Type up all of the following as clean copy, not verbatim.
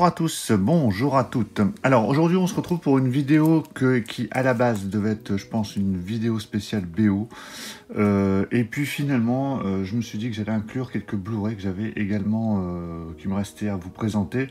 Bonjour à tous, bonjour à toutes. Alors aujourd'hui on se retrouve pour une vidéo qui à la base devait être je pense une vidéo spéciale BO. Et puis finalement je me suis dit que j'allais inclure quelques Blu-ray que j'avais également qui me restait à vous présenter,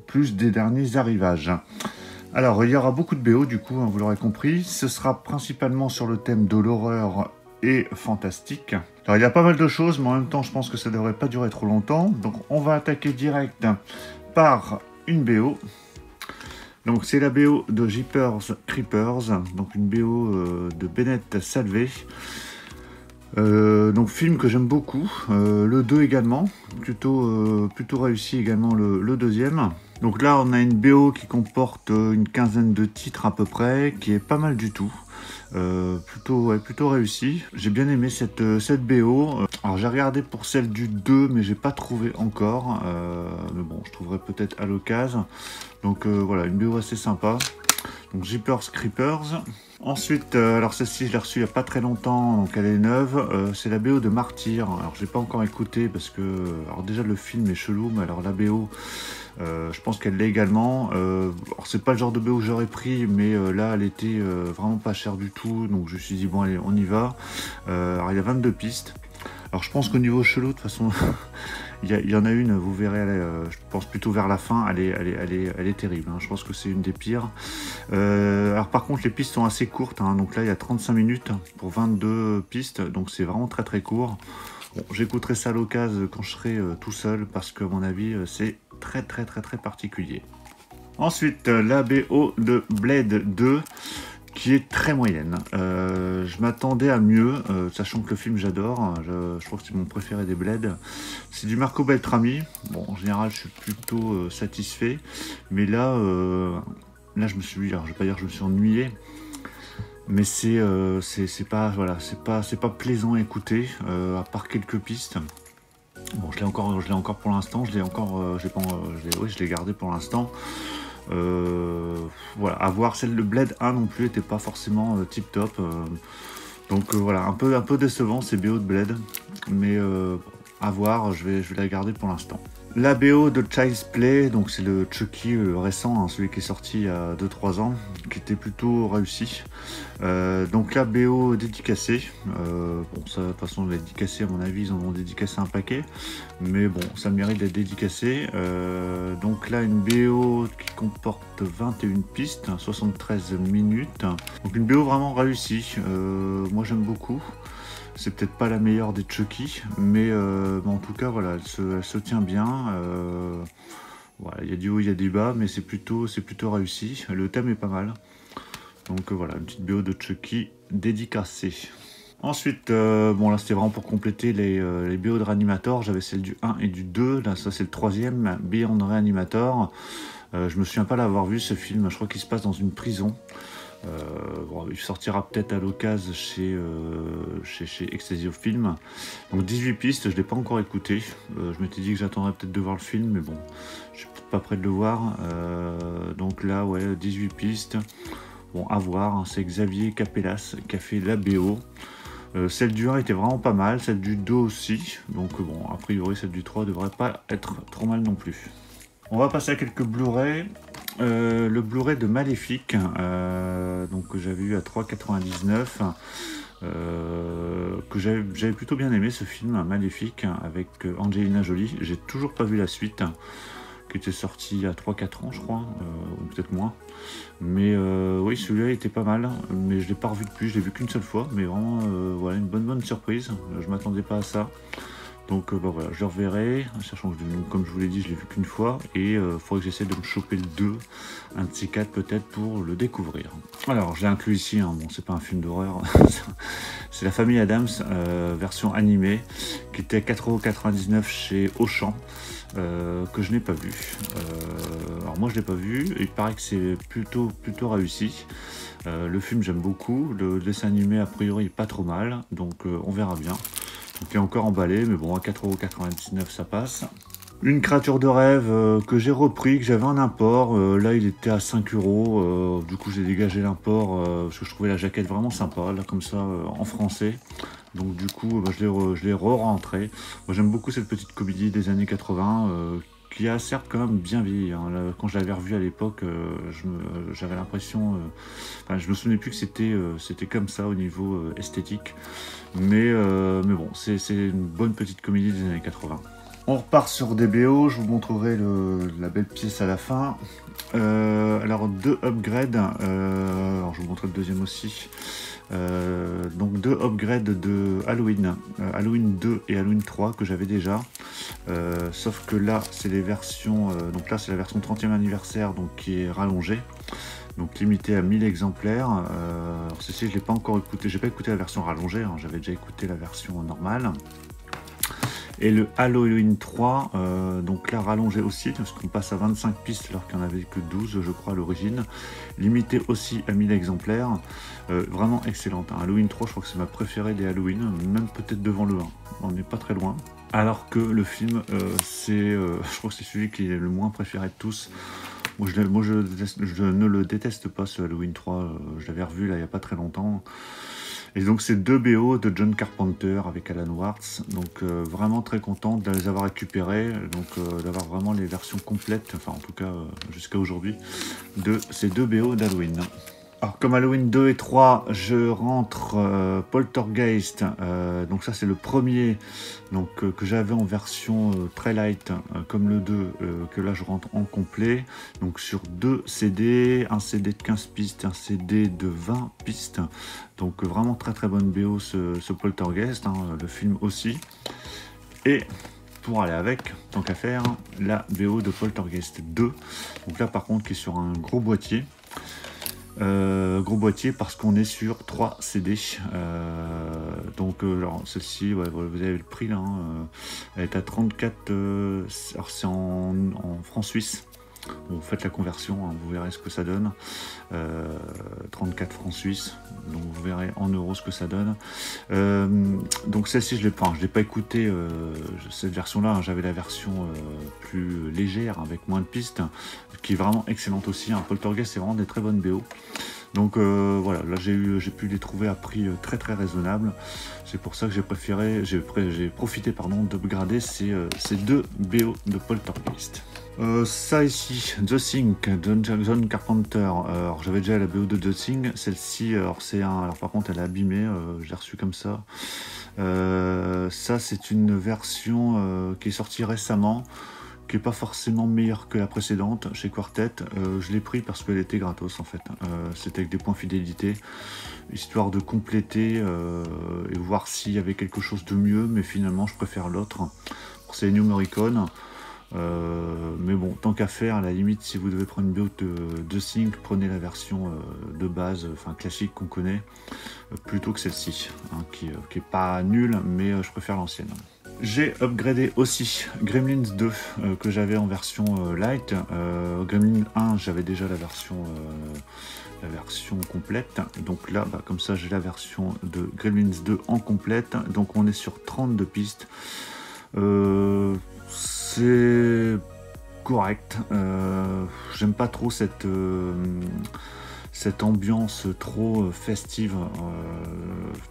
plus des derniers arrivages. Alors il y aura beaucoup de BO du coup, hein, vous l'aurez compris. Ce sera principalement sur le thème de l'horreur et fantastique. Alors il y a pas mal de choses, mais en même temps je pense que ça ne devrait pas durer trop longtemps. Donc on va attaquer direct par une BO. Donc c'est la BO de Jeepers Creepers, donc une BO de Bennett Salvé. Donc film que j'aime beaucoup, le 2 également, plutôt réussi également le deuxième. Donc là on a une BO qui comporte une quinzaine de titres à peu près, qui est pas mal du tout. Plutôt réussi. J'ai bien aimé cette BO. Alors j'ai regardé pour celle du 2 mais j'ai pas trouvé encore. Mais bon, je trouverai peut-être à l'occasion. Donc voilà, une BO assez sympa. Donc Jeepers Creepers. Ensuite, alors celle-ci je l'ai reçue il n'y a pas très longtemps, donc elle est neuve. C'est la BO de Martyr. Alors j'ai pas encore écouté parce que alors déjà le film est chelou, mais alors la BO je pense qu'elle l'est également. Alors c'est pas le genre de BO que j'aurais pris, mais là elle était vraiment pas chère du tout, donc je me suis dit bon allez on y va. Alors il y a 22 pistes. Alors je pense qu'au niveau chelou de toute façon il y en a une, vous verrez, je pense plutôt vers la fin, elle est terrible, hein. Je pense que c'est une des pires. Alors par contre les pistes sont assez courtes, hein. Donc là il y a 35 minutes pour 22 pistes, donc c'est vraiment très très court. Bon, j'écouterai ça à l'occasion quand je serai tout seul, parce que à mon avis c'est très particulier. Ensuite la BO de Blade 2, qui est très moyenne. Je m'attendais à mieux, sachant que le film j'adore, je trouve que c'est mon préféré des Blade. C'est du Marco Beltrami. Bon, en général je suis plutôt satisfait, mais là je me suis, alors je vais pas dire que je me suis ennuyé, mais c'est pas, voilà, c'est pas plaisant à écouter, à part quelques pistes. Bon, je l'ai encore pour l'instant, je l'ai gardé pour l'instant. Voilà, à voir. Celle de Blade 1 non plus était pas forcément tip top, donc voilà, un peu décevant ces BO de Blade, mais à voir, je vais la garder pour l'instant. La BO de Child's Play, donc c'est le Chucky récent, hein, celui qui est sorti il y a 2-3 ans, qui était plutôt réussi. Donc la BO dédicacée, bon ça de toute façon les dédicacés à mon avis ils en ont dédicacé un paquet, mais bon ça mérite d'être dédicacé. Donc là une BO qui comporte 21 pistes, 73 minutes, donc une BO vraiment réussie, moi j'aime beaucoup. C'est peut-être pas la meilleure des Chucky, mais en tout cas voilà, elle se tient bien. Voilà, il y a du haut, il y a du bas, mais c'est plutôt réussi. Le thème est pas mal. Donc voilà, une petite BO de Chucky dédicacée. Ensuite, bon là c'était vraiment pour compléter les BO de Reanimator. J'avais celle du 1 et du 2. Là ça c'est le troisième, Beyond Reanimator. Je me souviens pas l'avoir vu ce film. Je crois qu'il se passe dans une prison. Bon, il sortira peut-être à l'occasion chez Extasio Film. Donc 18 pistes, je ne l'ai pas encore écouté. Je m'étais dit que j'attendrais peut-être de voir le film, mais bon, je suis pas prêt de le voir. Donc là, ouais, 18 pistes. Bon, à voir, hein, c'est Xavier Capellas qui a fait la BO. Celle du 1 était vraiment pas mal, celle du 2 aussi. Donc bon, a priori, celle du 3 devrait pas être trop mal non plus. On va passer à quelques Blu-ray. Le Blu-ray de Maléfique, donc que j'avais eu à 3,99, que j'avais plutôt bien aimé ce film Maléfique avec Angelina Jolie. J'ai toujours pas vu la suite, qui était sortie il y a 3-4 ans je crois, ou peut-être moins. Mais oui, celui-là était pas mal, mais je l'ai pas revu depuis, je l'ai vu qu'une seule fois, mais vraiment voilà, une bonne surprise. Je m'attendais pas à ça. Donc bah voilà, je le reverrai, sachant que comme je vous l'ai dit, je l'ai vu qu'une fois, et il faudrait que j'essaie de me choper le 2, un de ces 4 peut-être, pour le découvrir. Alors, je l'ai inclus ici, hein, bon, c'est pas un film d'horreur, c'est La Famille Adams, version animée, qui était à 4,99 € chez Auchan, que je n'ai pas vu. Alors moi je l'ai pas vu, il paraît que c'est plutôt réussi. Le film j'aime beaucoup, le dessin animé a priori pas trop mal, donc on verra bien. Donc il est encore emballé, mais bon, à 4,99 € ça passe. Une créature de rêve que j'ai repris, que j'avais en import. Là, il était à 5 €. Du coup, j'ai dégagé l'import parce que je trouvais la jaquette vraiment sympa, là, comme ça, en français. Donc du coup, je l'ai re-rentré. Moi, j'aime beaucoup cette petite comédie des années 80 qui a certes quand même bien vieilli. Hein. Là, quand je l'avais revu à l'époque, j'avais l'impression... Enfin, je me souvenais plus que c'était comme ça au niveau esthétique. Mais bon, c'est une bonne petite comédie des années 80. On repart sur des BO, je vous montrerai la belle pièce à la fin. Alors, 2 upgrades, alors je vous montrerai le deuxième aussi. Donc 2 upgrades de Halloween, Halloween 2 et Halloween 3 que j'avais déjà. Sauf que là, c'est les versions, donc là c'est la version 30e anniversaire, donc qui est rallongée. Donc limité à 1000 exemplaires. Alors ceci, je l'ai pas encore écouté, j'ai pas écouté la version rallongée, hein, j'avais déjà écouté la version normale. Et le Halloween 3, donc là rallongé aussi, parce qu'on passe à 25 pistes alors qu'il n'y en avait que 12, je crois, à l'origine. Limité aussi à 1000 exemplaires. Vraiment excellente. Hein. Halloween 3, je crois que c'est ma préférée des Halloween, même peut-être devant le 1. On n'est pas très loin. Alors que le film, je crois que c'est celui qui est le moins préféré de tous. Moi, je ne le déteste pas, ce Halloween 3. Je l'avais revu là il n'y a pas très longtemps. Et donc c'est 2 BO de John Carpenter avec Alan Watts, donc vraiment très content de les avoir récupérés, donc d'avoir vraiment les versions complètes, enfin en tout cas jusqu'à aujourd'hui, de ces 2 BO d'Halloween. Alors comme Halloween 2 et 3, je rentre Poltergeist, donc ça c'est le premier donc, que j'avais en version très light, comme le 2, que là je rentre en complet, donc sur 2 CD, un CD de 15 pistes, un CD de 20 pistes, donc vraiment très très bonne BO ce Poltergeist, hein, le film aussi, et pour aller avec, tant qu'à faire, la BO de Poltergeist 2, donc là par contre qui est sur un gros boîtier, parce qu'on est sur 3 CD. Donc alors celle-ci, ouais, vous avez le prix là, hein, elle est à 34, alors c'est en francs suisses. Bon, faites la conversion, hein, vous verrez ce que ça donne. 34 francs suisses, donc vous verrez en euros ce que ça donne. Donc celle-ci, je l'ai pas écouté, cette version-là, hein, j'avais la version plus légère, avec moins de pistes, qui est vraiment excellente aussi. Hein. Poltergeist, c'est vraiment des très bonnes BO. Donc voilà, là j'ai pu les trouver à prix très très raisonnable. C'est pour ça que j'ai profité d'upgrader ces 2 BO de Poltergeist. Ça ici, The Thing de John Carpenter. Alors j'avais déjà la BO de The Thing. Celle-ci, alors par contre elle est abîmée. Je l'ai reçue comme ça. Ça c'est une version qui est sortie récemment, qui n'est pas forcément meilleure que la précédente chez Quartet. Je l'ai pris parce qu'elle était gratos en fait. C'était avec des points fidélité, histoire de compléter et voir s'il y avait quelque chose de mieux, mais finalement je préfère l'autre. C'est New Morricone. Mais bon, tant qu'à faire, à la limite, si vous devez prendre une BO de Sync, prenez la version de base, enfin classique qu'on connaît, plutôt que celle-ci, hein, qui est pas nulle, mais je préfère l'ancienne. J'ai upgradé aussi Gremlins 2 que j'avais en version light. Gremlins 1, j'avais déjà la version complète. Donc là, comme ça, j'ai la version de Gremlins 2 en complète. Donc on est sur 32 pistes. C'est correct. J'aime pas trop cette ambiance trop festive,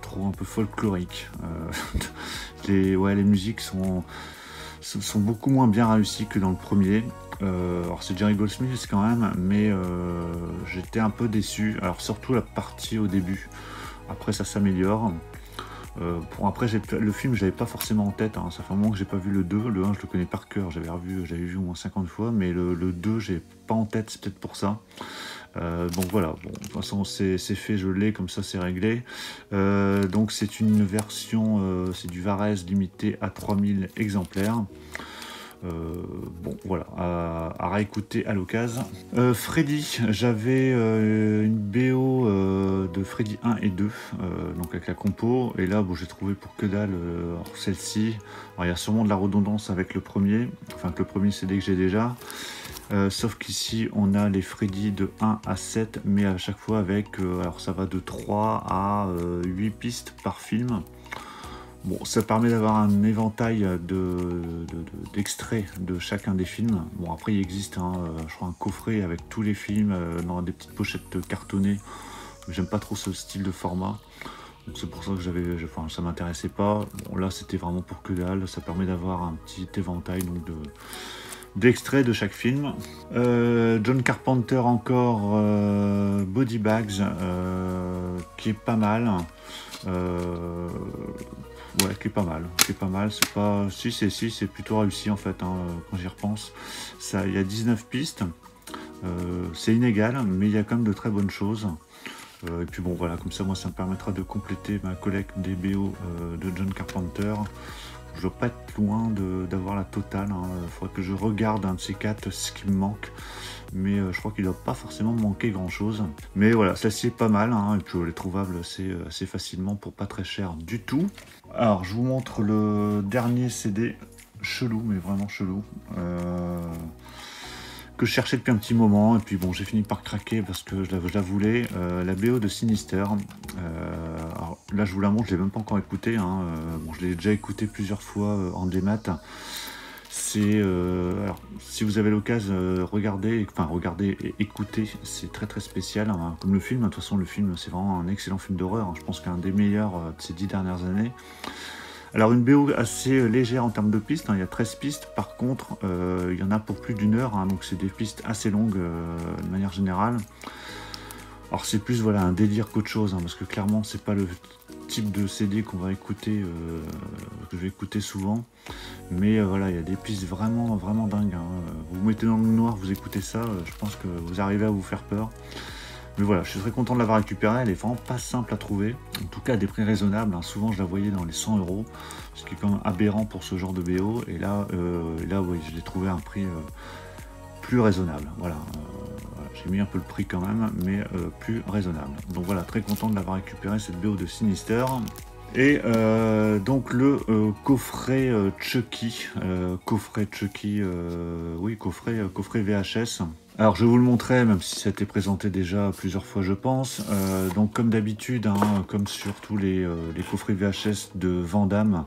trop un peu folklorique. Les musiques sont beaucoup moins bien réussies que dans le premier. Alors c'est Jerry Goldsmith quand même, mais j'étais un peu déçu. Alors surtout la partie au début. Après ça s'améliore. Après le film je l'avais pas forcément en tête, hein. Ça fait un moment que j'ai pas vu le 2, le 1 je le connais par cœur, j'avais vu au moins 50 fois, mais le 2 j'ai pas en tête, c'est peut-être pour ça. Donc voilà, bon, de toute façon c'est fait, je l'ai, comme ça c'est réglé. Donc c'est une version, c'est du Varese limité à 3000 exemplaires. Bon voilà, à réécouter à l'occasion. Freddy, j'avais une BO de Freddy 1 et 2, donc avec la compo, et là bon, j'ai trouvé pour que dalle celle-ci. Il y a sûrement de la redondance avec le premier, enfin avec le premier CD que j'ai déjà, sauf qu'ici on a les Freddy de 1 à 7, mais à chaque fois avec, alors ça va de 3 à 8 pistes par film. Bon, ça permet d'avoir un éventail d'extraits de chacun des films. Bon, après, il existe, je crois, un coffret avec tous les films dans des petites pochettes cartonnées. J'aime pas trop ce style de format. Donc c'est pour ça que ça m'intéressait pas. Bon, là, c'était vraiment pour que dalle. Ça permet d'avoir un petit éventail donc d'extraits de chaque film. John Carpenter encore, Body Bags, qui est pas mal. Ouais, qui est pas mal, c'est pas... Si, c'est plutôt réussi en fait, hein, quand j'y repense. Ça, il y a 19 pistes, c'est inégal, mais il y a quand même de très bonnes choses. Et puis bon, voilà, comme ça, moi, ça me permettra de compléter ma collecte des BO de John Carpenter. Je dois pas être loin d'avoir la totale, hein. Faudrait que je regarde un de ces quatre ce qui me manque. Mais je crois qu'il ne doit pas forcément manquer grand chose. Mais voilà, celle-ci est pas mal, hein, et puis elle est trouvable assez facilement pour pas très cher du tout. Alors je vous montre le dernier CD, chelou, mais vraiment chelou, que je cherchais depuis un petit moment, et puis bon, j'ai fini par craquer parce que je la voulais, la BO de Sinister. Alors là je vous la montre, je l'ai même pas encore écoutée, hein, bon, je l'ai déjà écoutée plusieurs fois en démat. C'est alors, si vous avez l'occasion, regardez et écoutez, c'est très spécial, hein, comme le film. De toute façon, le film, c'est vraiment un excellent film d'horreur, hein, je pense qu'un des meilleurs de ces 10 dernières années. Alors, une BO assez légère en termes de pistes, hein, il y a 13 pistes, par contre, il y en a pour plus d'une heure, hein, donc c'est des pistes assez longues de manière générale. Alors, c'est plus voilà, un délire qu'autre chose, hein, parce que clairement, c'est pas le type de CD qu'on va écouter, que je vais écouter souvent. Mais voilà, il y a des pistes vraiment dingues, hein. Vous vous mettez dans le noir, vous écoutez ça, je pense que vous arrivez à vous faire peur. Mais voilà, je suis très content de l'avoir récupérée, elle est vraiment pas simple à trouver. En tout cas, à des prix raisonnables, hein. Souvent, je la voyais dans les 100 €, ce qui est quand même aberrant pour ce genre de BO. Et là, oui, je l'ai trouvé à un prix plus raisonnable. Voilà, j'ai mis un peu le prix quand même, mais plus raisonnable. Donc voilà, très content de l'avoir récupéré, cette BO de Sinister. Et donc le coffret Chucky, oui, coffret VHS. Alors je vais vous le montrer, même si ça a été présenté déjà plusieurs fois je pense. Donc comme d'habitude, hein, comme sur tous les coffrets VHS de Van Damme,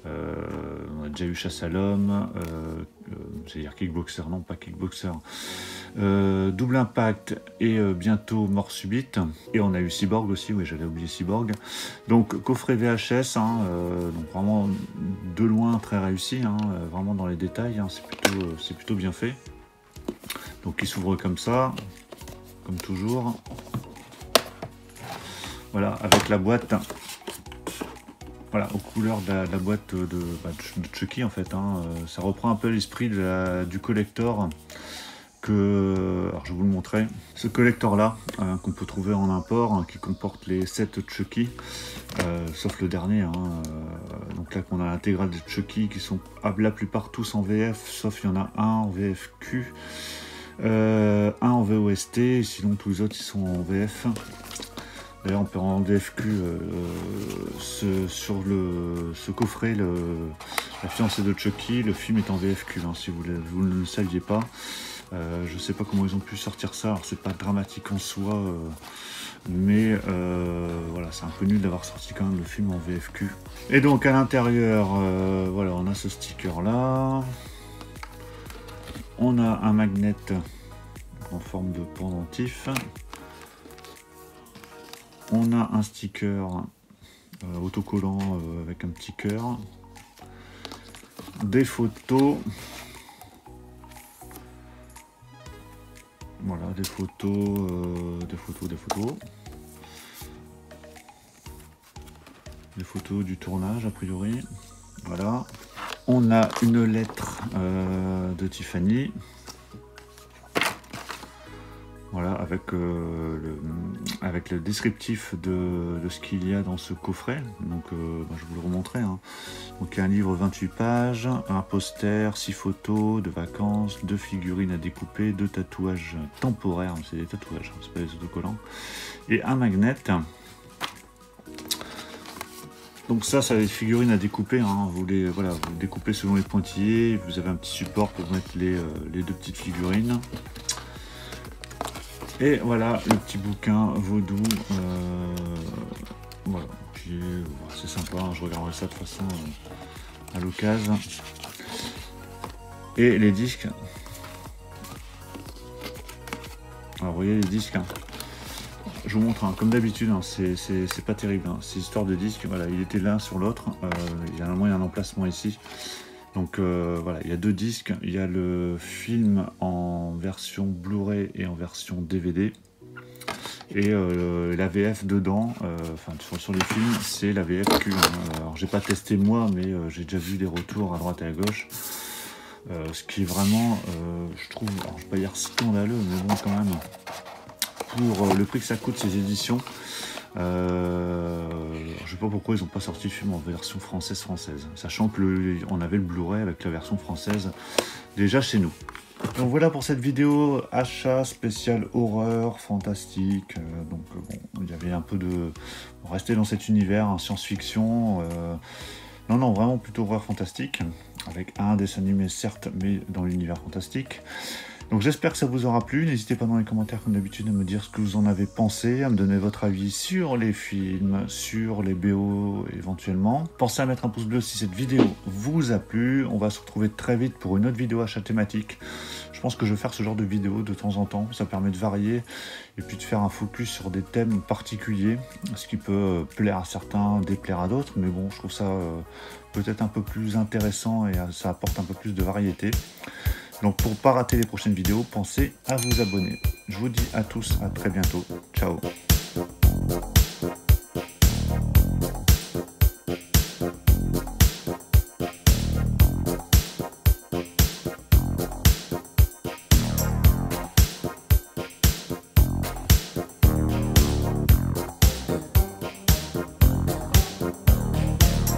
on a déjà eu Chasse à l'homme, c'est-à-dire Kickboxer, non pas Kickboxer, Double Impact et bientôt Mort Subite. Et on a eu Cyborg aussi, oui j'avais oublié Cyborg. Donc coffret VHS, hein, donc vraiment de loin très réussi, hein, vraiment dans les détails, hein, c'est plutôt bien fait. Donc il s'ouvre comme ça, comme toujours. Voilà, avec la boîte, voilà, aux couleurs de la boîte de Chucky en fait, hein. Ça reprend un peu l'esprit du collector. Alors je vais vous le montrer, ce collector là qu'on peut trouver en import, hein, qui comporte les 7 Chucky, sauf le dernier, hein, donc là qu'on a l'intégrale des Chucky qui sont la plupart tous en VF, sauf il y en a un en VFQ, un en VOST, sinon tous les autres ils sont en VF. D'ailleurs on peut en VFQ sur ce coffret, la fiancée de Chucky, le film est en VFQ, hein, si vous ne le saviez pas. Je sais pas comment ils ont pu sortir ça, alors c'est pas dramatique en soi, mais voilà, c'est un peu nul d'avoir sorti quand même le film en VFQ. Et donc à l'intérieur, voilà, on a ce sticker là, on a un magnet en forme de pendentif, on a un sticker autocollant avec un petit cœur, des photos. Voilà, des photos. Des photos du tournage, a priori. Voilà. On a une lettre de Tiffany. Voilà, avec le descriptif de ce qu'il y a dans ce coffret. Donc, je vais vous le remontrer, hein. Donc, il y a un livre 28 pages, un poster, 6 photos de vacances, 2 figurines à découper, 2 tatouages temporaires, c'est des tatouages, c'est pas des autocollants, et un magnet. Donc ça c'est des figurines à découper, hein. Vous découpez selon les pointillés, vous avez un petit support pour mettre les 2 petites figurines. Et voilà le petit bouquin vaudou, voilà, c'est sympa, hein, je regarderai ça de toute façon à l'occasion. Et les disques, alors vous voyez les disques, hein. Je vous montre, hein, comme d'habitude, hein, c'est pas terrible, hein, c'est histoire de disques, voilà, il était l'un sur l'autre, il y a un emplacement ici, Donc voilà, il y a 2 disques, il y a le film en version Blu-ray et en version DVD. Et la VF dedans, enfin sur les films, c'est la VFQ. Alors j'ai pas testé moi, mais j'ai déjà vu des retours à droite et à gauche. Ce qui est vraiment, je trouve, alors je vais pas dire scandaleux, mais bon quand même, pour le prix que ça coûte ces éditions, je sais pas pourquoi ils n'ont pas sorti le film en version française, sachant que on avait le Blu-ray avec la version française déjà chez nous. Donc voilà pour cette vidéo achat spécial horreur, fantastique. Bon, il y avait un peu de... On restait dans cet univers, hein, science-fiction. Non, vraiment plutôt horreur fantastique. Avec un dessin animé certes, mais dans l'univers fantastique. Donc j'espère que ça vous aura plu. N'hésitez pas dans les commentaires comme d'habitude à me dire ce que vous en avez pensé, à me donner votre avis sur les films, sur les BO éventuellement. Pensez à mettre un pouce bleu si cette vidéo vous a plu. On va se retrouver très vite pour une autre vidéo achat thématique. Je pense que je vais faire ce genre de vidéo de temps en temps. Ça permet de varier et puis de faire un focus sur des thèmes particuliers, ce qui peut plaire à certains, déplaire à d'autres. Mais bon, je trouve ça peut-être un peu plus intéressant et ça apporte un peu plus de variété. Donc pour ne pas rater les prochaines vidéos, pensez à vous abonner. Je vous dis à tous à très bientôt. Ciao.